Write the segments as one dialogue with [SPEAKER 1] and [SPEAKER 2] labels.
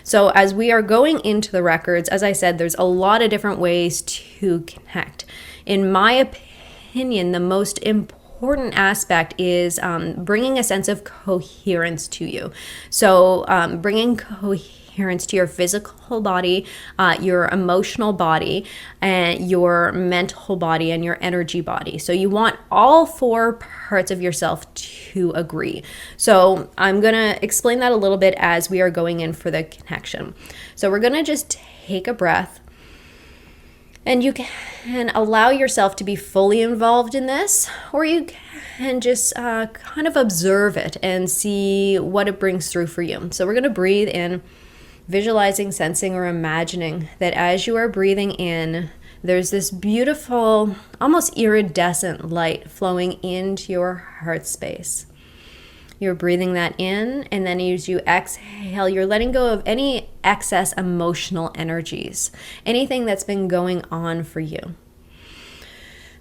[SPEAKER 1] So as we are going into the records, as I said, there's a lot of different ways to connect. In my opinion, the most important aspect is bringing a sense of coherence to you. So bringing coherence to your physical body, your emotional body, and your mental body, and your energy body. So you want all four parts of yourself to agree. So I'm going to explain that a little bit as we are going in for the connection. So we're going to just take a breath. And you can allow yourself to be fully involved in this, or you can just kind of observe it and see what it brings through for you. So we're going to breathe in, visualizing, sensing, or imagining that as you are breathing in, there's this beautiful, almost iridescent light flowing into your heart space. You're breathing that in, and then as you exhale, you're letting go of any excess emotional energies, anything that's been going on for you.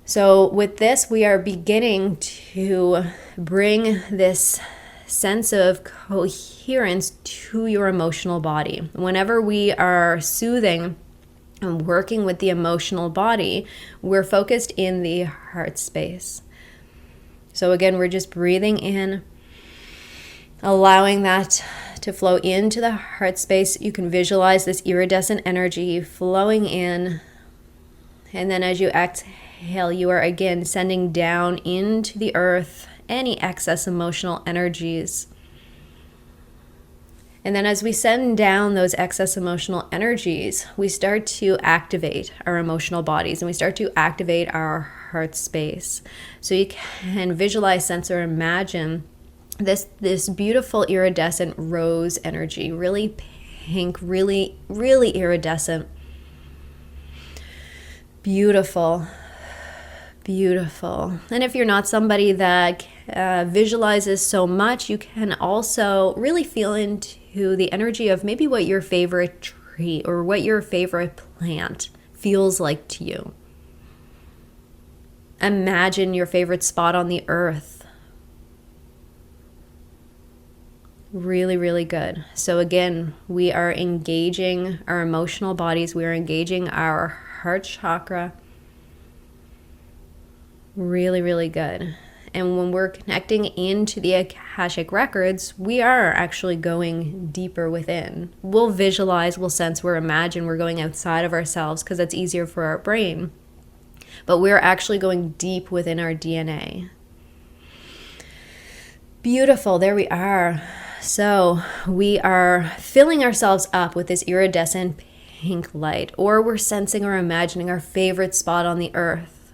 [SPEAKER 1] So with this, we are beginning to bring this sense of coherence to your emotional body. Whenever we are soothing and working with the emotional body, we're focused in the heart space. So again, we're just breathing in, allowing that to flow into the heart space. You can visualize this iridescent energy flowing in. And then as you exhale, you are again sending down into the earth any excess emotional energies. And then as we send down those excess emotional energies, we start to activate our emotional bodies, and we start to activate our heart space. So you can visualize, sense, or imagine this beautiful iridescent rose energy, really pink, really iridescent. Beautiful. And if you're not somebody that visualizes so much, you can also really feel into the energy of maybe what your favorite tree or what your favorite plant feels like to you. Imagine your favorite spot on the earth. Really good. So again, we are engaging our emotional bodies. We are engaging our heart chakra. Really good. And when we're connecting into the Akashic Records, we are actually going deeper within. We'll visualize, we'll sense, we'll imagine we're going outside of ourselves because that's easier for our brain. But we're actually going deep within our DNA. Beautiful. There we are. So we are filling ourselves up with this iridescent pink light, or we're sensing or imagining our favorite spot on the earth,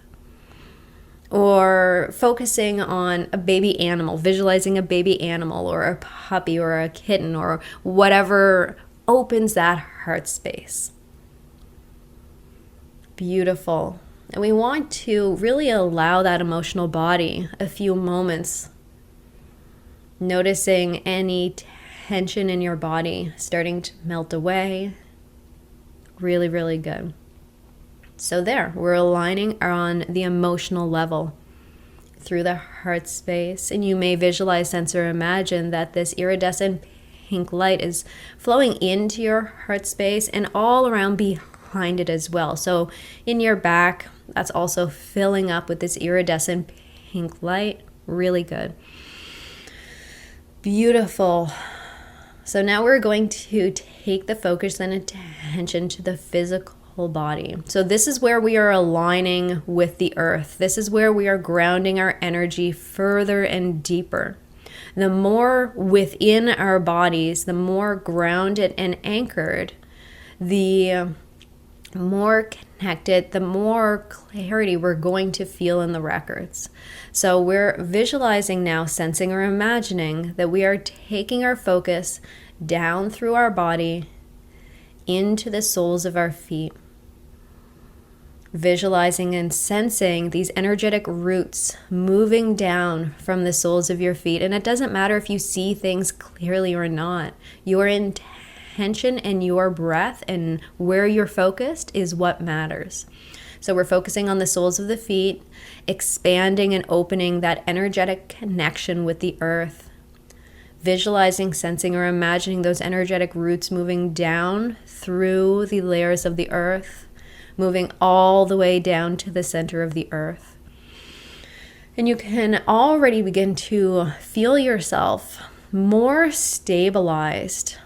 [SPEAKER 1] or focusing on a baby animal, visualizing a baby animal or a puppy or a kitten or whatever opens that heart space. Beautiful. And we want to really allow that emotional body a few moments, noticing any tension in your body starting to melt away. Really good. So there, we're aligning on the emotional level through the heart space. And you may visualize, sense, or imagine that this iridescent pink light is flowing into your heart space and all around behind it as well. So in your back, that's also filling up with this iridescent pink light. Really good. Beautiful. So now we're going to take the focus and attention to the physical body. So this is where we are aligning with the earth. This is where we are grounding our energy further and deeper. The more within our bodies, the more grounded and anchored, the more connected, the more clarity we're going to feel in the records. So we're visualizing now, sensing or imagining that we are taking our focus down through our body into the soles of our feet. Visualizing and sensing these energetic roots moving down from the soles of your feet. And it doesn't matter if you see things clearly or not. Your intention and your breath and where you're focused is what matters. So we're focusing on the soles of the feet, expanding and opening that energetic connection with the earth. visualizing, sensing, or imagining those energetic roots moving down through the layers of the earth, moving all the way down to the center of the earth. And you can already begin to feel yourself more stabilized,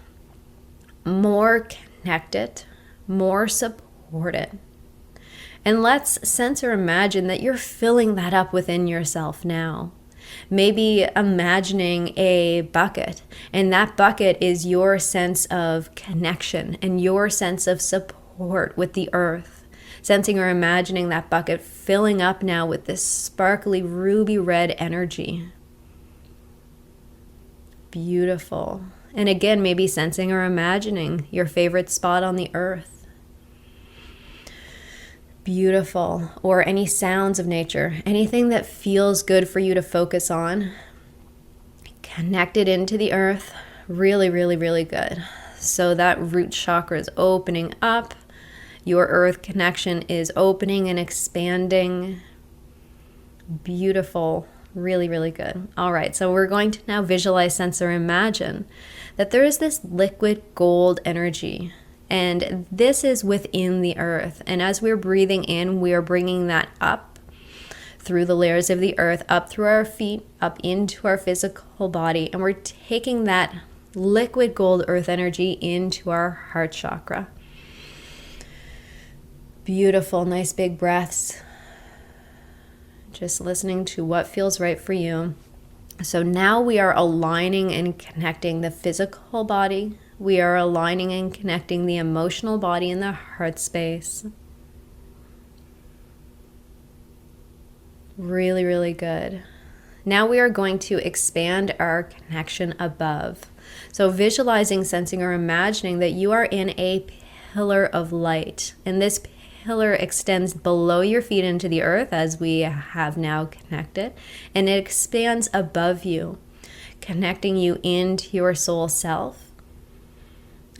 [SPEAKER 1] more connected, more supported. And let's sense or imagine that you're filling that up within yourself now. Maybe imagining a bucket, and that bucket is your sense of connection and your sense of support with the earth. Sensing or imagining that bucket filling up now with this sparkly ruby red energy. Beautiful. And again, maybe sensing or imagining your favorite spot on the earth. Beautiful. Or any sounds of nature, anything that feels good for you to focus on. Connected into the earth. Really, really, really good. So that root chakra is opening up. Your earth connection is opening and expanding. Beautiful. Really, really good. All right, so we're going to now visualize, sense, or imagine that there is this liquid gold energy, and this is within the earth. And as we're breathing in, we are bringing that up through the layers of the earth, up through our feet, up into our physical body, and we're taking that liquid gold earth energy into our heart chakra. Beautiful, nice big breaths. Just listening to what feels right for you. So now we are aligning and connecting the physical body. We are aligning and connecting the emotional body in the heart space. Really, really good. Now we are going to expand our connection above. So visualizing, sensing, or imagining that you are in a pillar of light. And this pillar extends below your feet into the earth, as we have now connected, and it expands above you, connecting you into your soul self.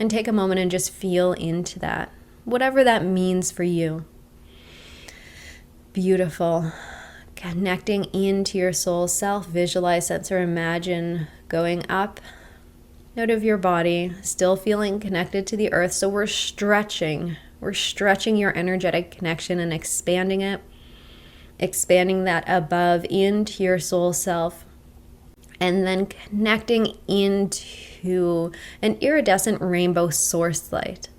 [SPEAKER 1] And take a moment and just feel into that, whatever that means for you. Beautiful. Connecting into your soul self. Visualize, sense, or imagine going up out of your body, still feeling connected to the earth. So we're stretching your energetic connection and expanding it, expanding that above into your soul self, and then connecting into an iridescent rainbow source light.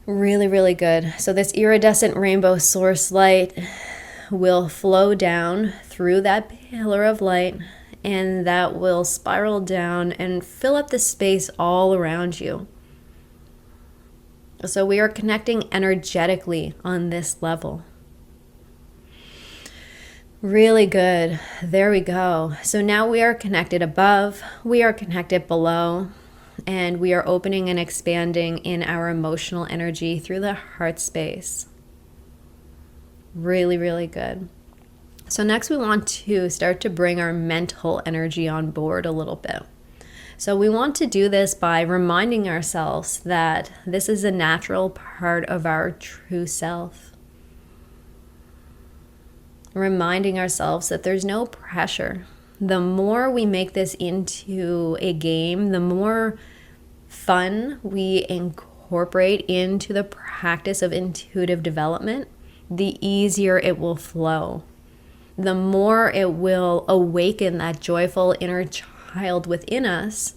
[SPEAKER 1] Really, really good. So this iridescent rainbow source light will flow down through that pillar of light, and that will spiral down and fill up the space all around you. So we are connecting energetically on this level. Really good. There we go. So now we are connected above, we are connected below, and we are opening and expanding in our emotional energy through the heart space. Really, really good. So next we want to start to bring our mental energy on board a little bit. So we want to do this by reminding ourselves that this is a natural part of our true self. Reminding ourselves that there's no pressure. The more we make this into a game, the more fun we incorporate into the practice of intuitive development, the easier it will flow. The more it will awaken that joyful inner child within us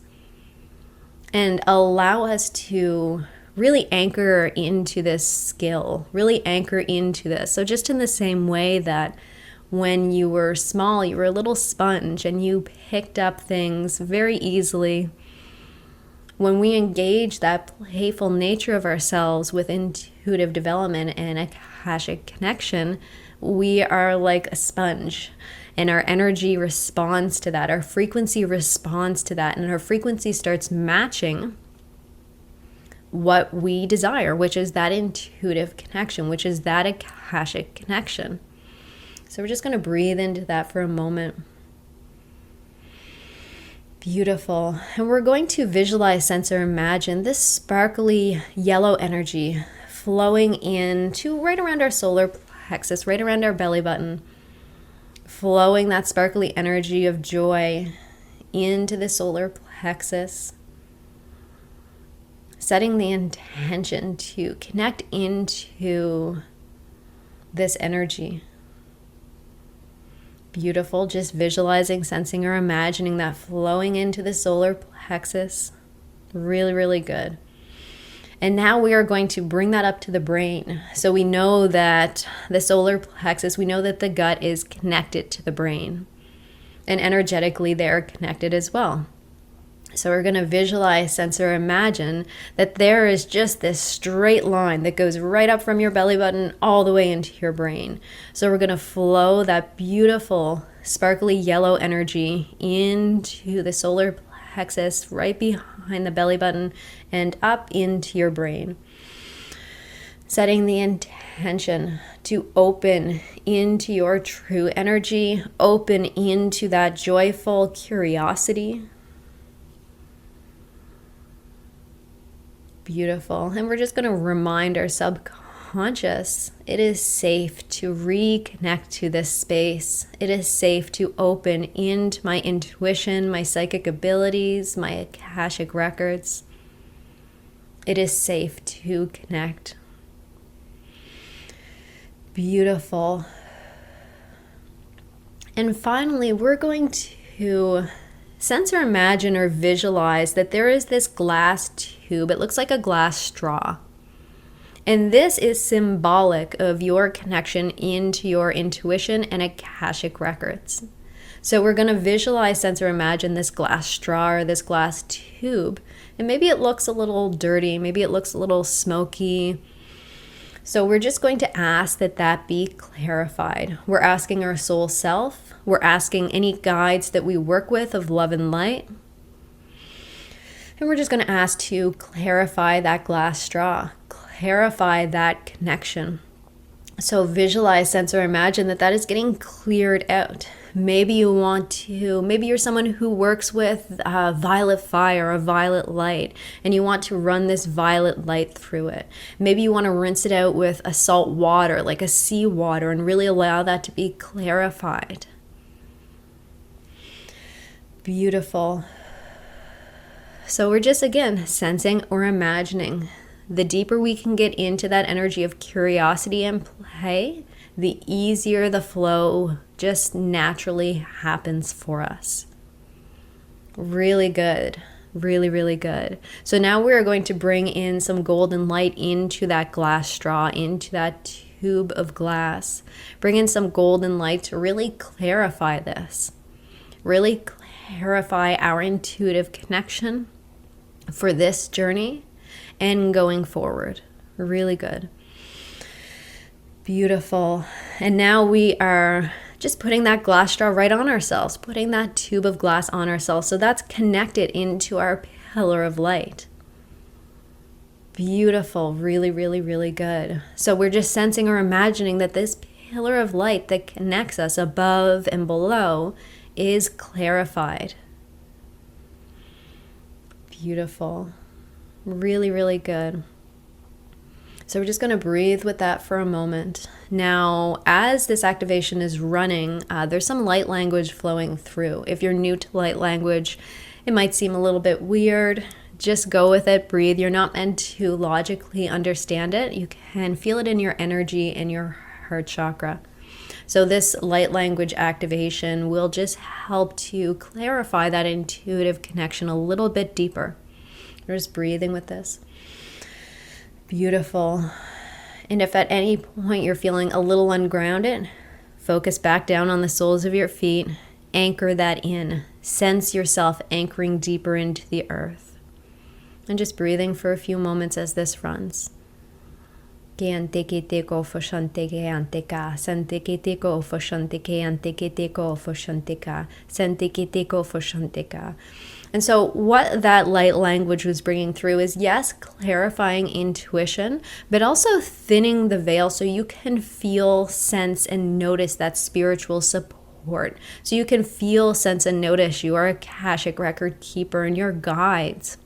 [SPEAKER 1] and allow us to really anchor into this skill, really anchor into this. So just in the same way that when you were small, you were a little sponge and you picked up things very easily. When we engage that playful nature of ourselves with intuitive development and Akashic connection, we are like a sponge. And our energy responds to that. Our frequency responds to that. And our frequency starts matching what we desire, which is that intuitive connection, which is that Akashic connection. So we're just going to breathe into that for a moment. Beautiful. And we're going to visualize, sense, or imagine this sparkly yellow energy flowing into right around our solar plexus, right around our belly button. Flowing that sparkly energy of joy into the solar plexus, setting the intention to connect into this energy. Beautiful. Just visualizing, sensing, or imagining that flowing into the solar plexus. Really, really good. And now we are going to bring that up to the brain. So we know that the solar plexus, we know that the gut is connected to the brain. And energetically, they're connected as well. So we're going to visualize, sense, or imagine that there is just this straight line that goes right up from your belly button all the way into your brain. So we're going to flow that beautiful, sparkly yellow energy into the solar plexus, right behind the belly button, and up into your brain. Setting the intention to open into your true energy, open into that joyful curiosity. Beautiful. And we're just going to remind our subconscious it is safe to reconnect to this space. It is safe to open into my intuition, my psychic abilities, my Akashic Records. It is safe to connect. Beautiful. And finally, we're going to sense or imagine or visualize that there is this glass tube. It looks like a glass straw. And this is symbolic of your connection into your intuition and Akashic Records. So we're going to visualize, sense, or imagine this glass straw or this glass tube. And maybe it looks a little dirty. Maybe it looks a little smoky. So we're just going to ask that that be clarified. We're asking our soul self. We're asking any guides that we work with of love and light. And we're just going to ask to clarify that glass straw, clarify that connection. So visualize, sense, or imagine that that is getting cleared out. Maybe you're someone who works with violet fire or violet light, and you want to run this violet light through it. Maybe you want to rinse it out with a salt water, like a seawater, and really allow that to be clarified. Beautiful. So we're just, again, sensing or imagining. The deeper we can get into that energy of curiosity and play, the easier the flow just naturally happens for us. Really good. Really, really good. So now we're going to bring in some golden light into that glass straw, into that tube of glass. Bring in some golden light to really clarify this. Really clarify our intuitive connection for this journey and going forward. Really good. Beautiful. And now we are just putting that glass straw right on ourselves, putting that tube of glass on ourselves. So that's connected into our pillar of light. Beautiful. Really, really, really good. So we're just sensing or imagining that this pillar of light that connects us above and below is clarified. Beautiful. Really, really good. So we're just going to breathe with that for a moment. Now, as this activation is running, there's some light language flowing through. If you're new to light language, it might seem a little bit weird. Just go with it, breathe. You're not meant to logically understand it. You can feel it in your energy and your heart chakra. So this light language activation will just help to clarify that intuitive connection a little bit deeper. You're just breathing with this. Beautiful. And if at any point you're feeling a little ungrounded, focus back down on the soles of your feet. Anchor that in. Sense yourself anchoring deeper into the earth. And just breathing for a few moments as this runs. And so what that light language was bringing through is, yes, clarifying intuition, but also thinning the veil so you can feel, sense, and notice that spiritual support. So you can feel, sense, and notice your Akashic record keeper and your guides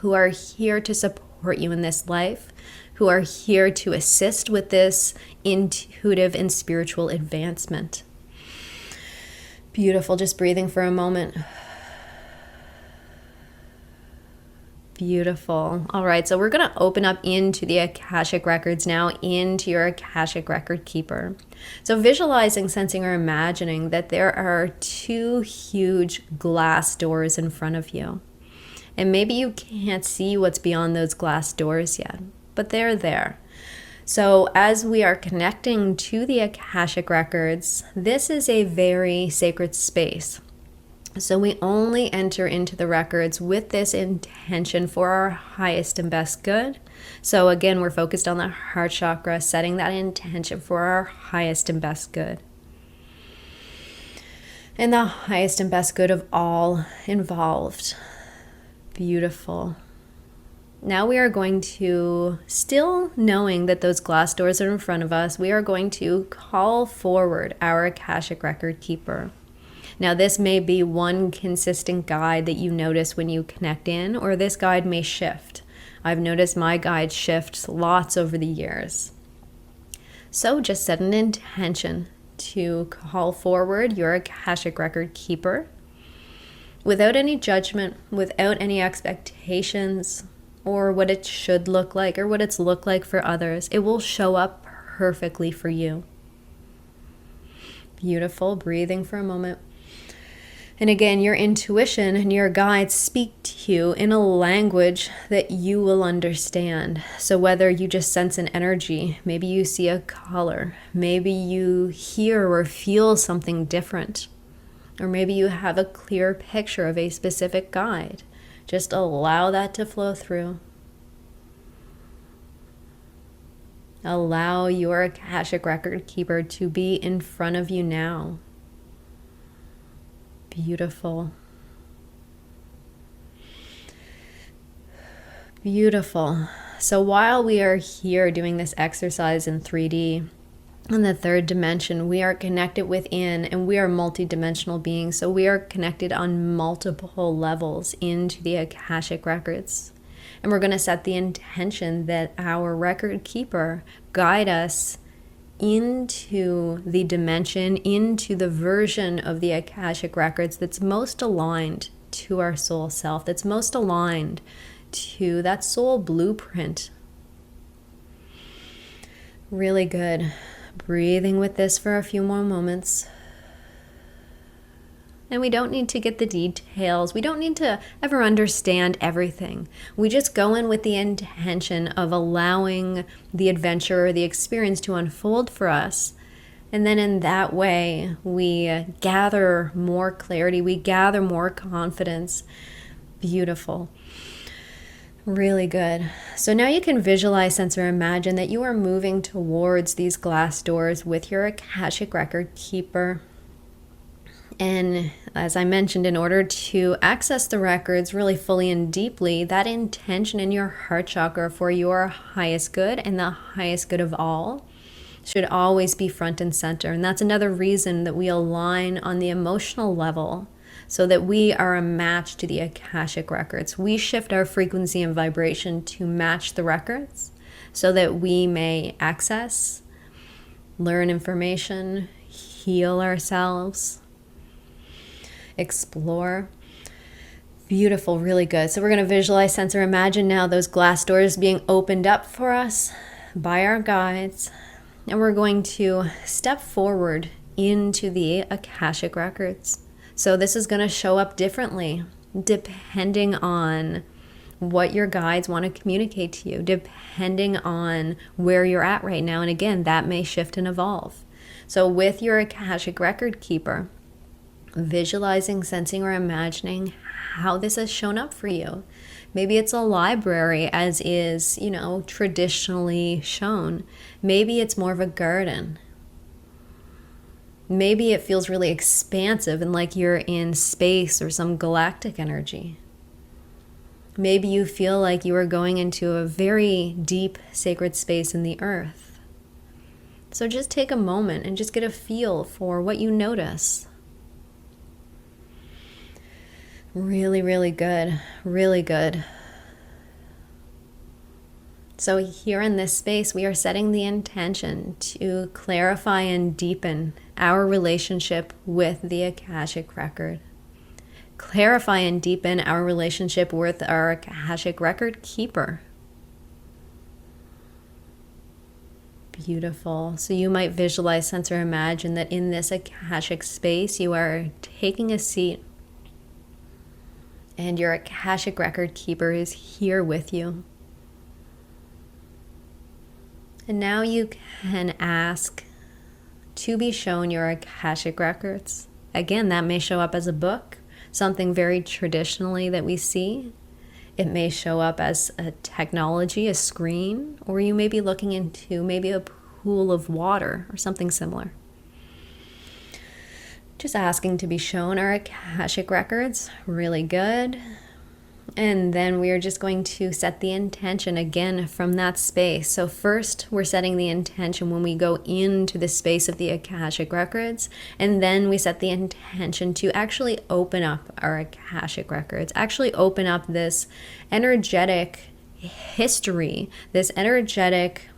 [SPEAKER 1] who are here to support you in this life, who are here to assist with this intuitive and spiritual advancement. Beautiful. Just breathing for a moment. Beautiful. All right, so we're going to open up into the Akashic Records now, into your Akashic Record Keeper. So visualizing, sensing, or imagining that there are 2 huge glass doors in front of you. And maybe you can't see what's beyond those glass doors yet, but they're there. So as we are connecting to the Akashic Records, this is a very sacred space. So we only enter into the records with this intention for our highest and best good. So again, we're focused on the heart chakra, setting that intention for our highest and best good. And the highest and best good of all involved. Beautiful. Now we are going to, still knowing that those glass doors are in front of us, we are going to call forward our Akashic Record Keeper. Now, this may be one consistent guide that you notice when you connect in, or this guide may shift. I've noticed my guide shifts lots over the years. So just set an intention to call forward your Akashic Record Keeper without any judgment, without any expectations, or what it should look like, or what it's looked like for others. It will show up perfectly for you. Beautiful. Breathing for a moment. And again, your intuition and your guides speak to you in a language that you will understand. So whether you just sense an energy, maybe you see a color, maybe you hear or feel something different, or maybe you have a clear picture of a specific guide, just allow that to flow through. Allow your Akashic Record Keeper to be in front of you now. Beautiful. Beautiful. So while we are here doing this exercise in 3D, in the 3rd dimension, we are connected within, and we are multidimensional beings. So we are connected on multiple levels into the Akashic Records. And we're going to set the intention that our record keeper guide us into the dimension, into the version of the Akashic Records that's most aligned to our soul self, that's most aligned to that soul blueprint. Really good. Breathing with this for a few more moments. And we don't need to get the details. We don't need to ever understand everything. We just go in with the intention of allowing the adventure or the experience to unfold for us. And then in that way, we gather more clarity. We gather more confidence. Beautiful. Really good. So now you can visualize, sense, or imagine that you are moving towards these glass doors with your Akashic Record Keeper. And as I mentioned, in order to access the records really fully and deeply, that intention in your heart chakra for your highest good and the highest good of all should always be front and center. And that's another reason that we align on the emotional level so that we are a match to the Akashic Records. We shift our frequency and vibration to match the records so that we may access, learn information, heal ourselves, explore. Beautiful, really good. So we're going to visualize, sense, or imagine now those glass doors being opened up for us by our guides. And we're going to step forward into the Akashic Records. So this is going to show up differently depending on what your guides want to communicate to you, depending on where you're at right now. And again, that may shift and evolve. So with your Akashic Record Keeper, visualizing, sensing, or imagining how this has shown up for you. Maybe it's a library as is, traditionally shown. Maybe it's more of a garden. Maybe it feels really expansive and like you're in space or some galactic energy. Maybe you feel like you are going into a very deep sacred space in the earth. So just take a moment and just get a feel for what you notice. Really, really good. Really good. So here in this space, we are setting the intention to clarify and deepen our relationship with the Akashic Record. Clarify and deepen our relationship with our Akashic Record keeper. Beautiful. So you might visualize, sense, or imagine that in this Akashic space, you are taking a seat and your Akashic Record keeper is here with you. And now you can ask to be shown your Akashic Records. Again, that may show up as a book, something very traditionally that we see. It may show up as a technology, a screen, or you may be looking into maybe a pool of water or something similar. Just asking to be shown our Akashic Records. Really good. And then we are just going to set the intention again from that space. So first, we're setting the intention when we go into the space of the Akashic Records. And then we set the intention to actually open up our Akashic Records. Actually open up this energetic history, this energetic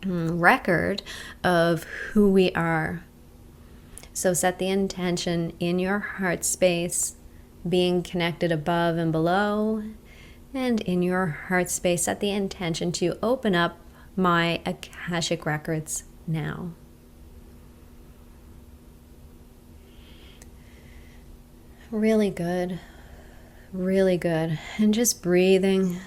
[SPEAKER 1] record of who we are. So set the intention in your heart space, being connected above and below, and in your heart space, set the intention to open up my Akashic Records now. Really good, really good. And just breathing,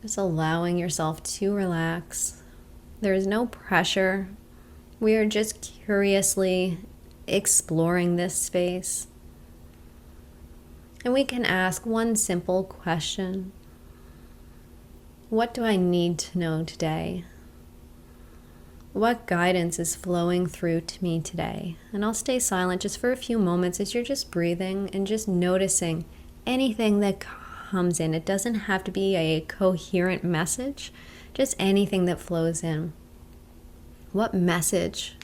[SPEAKER 1] just allowing yourself to relax. There is no pressure. We are just curiously exploring this space. And we can ask one simple question. What do I need to know today? What guidance is flowing through to me today? And I'll stay silent just for a few moments as you're just breathing and just noticing anything that comes in. It doesn't have to be a coherent message, just anything that flows in. What message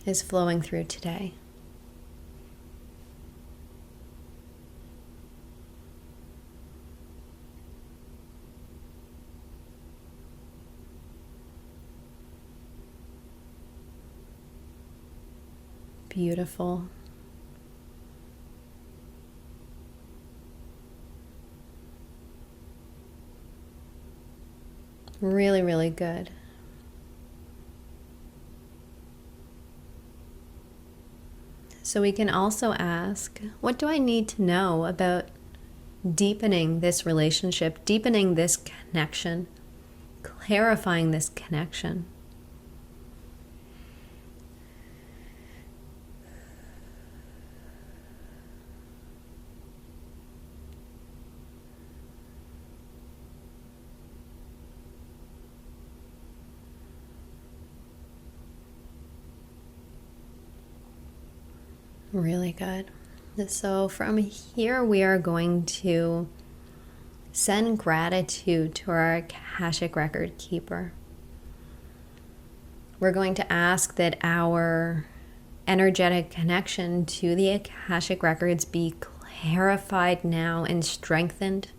[SPEAKER 1] is flowing through today? Beautiful. Really, really good. So we can also ask, what do I need to know about deepening this relationship, deepening this connection, clarifying this connection? Really good. So from here, we are going to send gratitude to our Akashic Record keeper. We're going to ask that our energetic connection to the Akashic Records be clarified now and strengthened.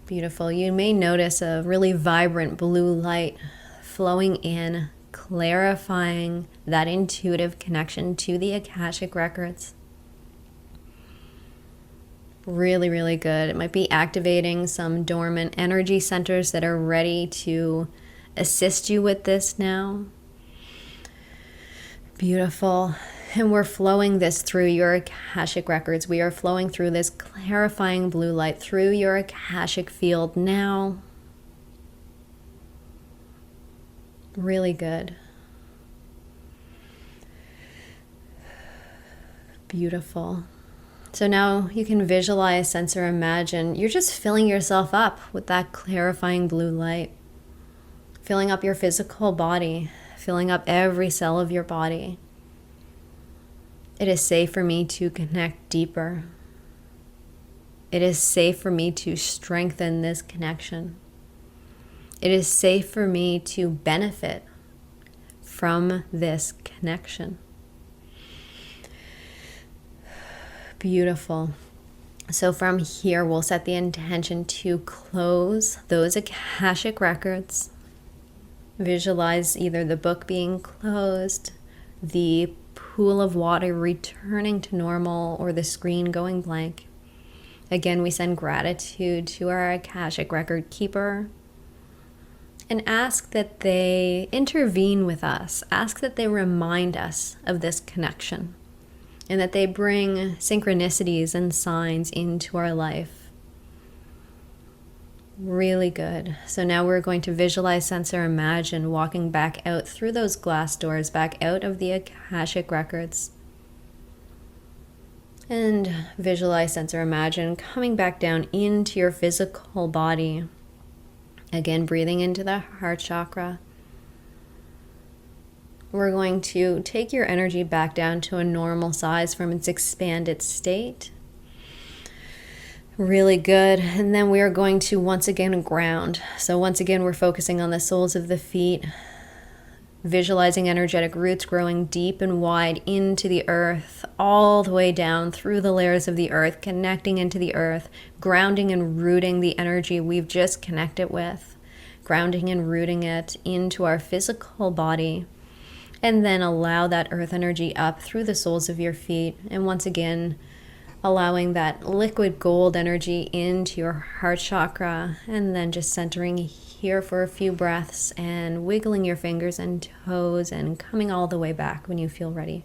[SPEAKER 1] Beautiful. You may notice a really vibrant blue light flowing in, clarifying that intuitive connection to the Akashic Records. Really, really good. It might be activating some dormant energy centers that are ready to assist you with this now. Beautiful. And we're flowing this through your Akashic Records. We are flowing through this clarifying blue light through your Akashic field now. Really good. Beautiful. So now you can visualize, sense, or imagine you're just filling yourself up with that clarifying blue light. Filling up your physical body, filling up every cell of your body. It is safe for me to connect deeper. It is safe for me to strengthen this connection. It is safe for me to benefit from this connection. Beautiful. So from here, we'll set the intention to close those Akashic records. Visualize either the book being closed, the pool of water returning to normal, or the screen going blank. Again, we send gratitude to our Akashic record keeper and ask that they intervene with us. Ask that they remind us of this connection and that they bring synchronicities and signs into our life. Really good. So now we're going to visualize, sense, or imagine walking back out through those glass doors, back out of the Akashic records. And visualize, sense, or imagine coming back down into your physical body. Again, breathing into the heart chakra. We're going to take your energy back down to a normal size from its expanded state. Really good. And then we are going to once again ground. So once again, we're focusing on the soles of the feet, visualizing energetic roots growing deep and wide into the earth, all the way down through the layers of the earth, connecting into the earth, grounding and rooting the energy we've just connected with, grounding and rooting it into our physical body. And then allow that earth energy up through the soles of your feet. And once again, allowing that liquid gold energy into your heart chakra, and then just centering here for a few breaths and wiggling your fingers and toes and coming all the way back when you feel ready.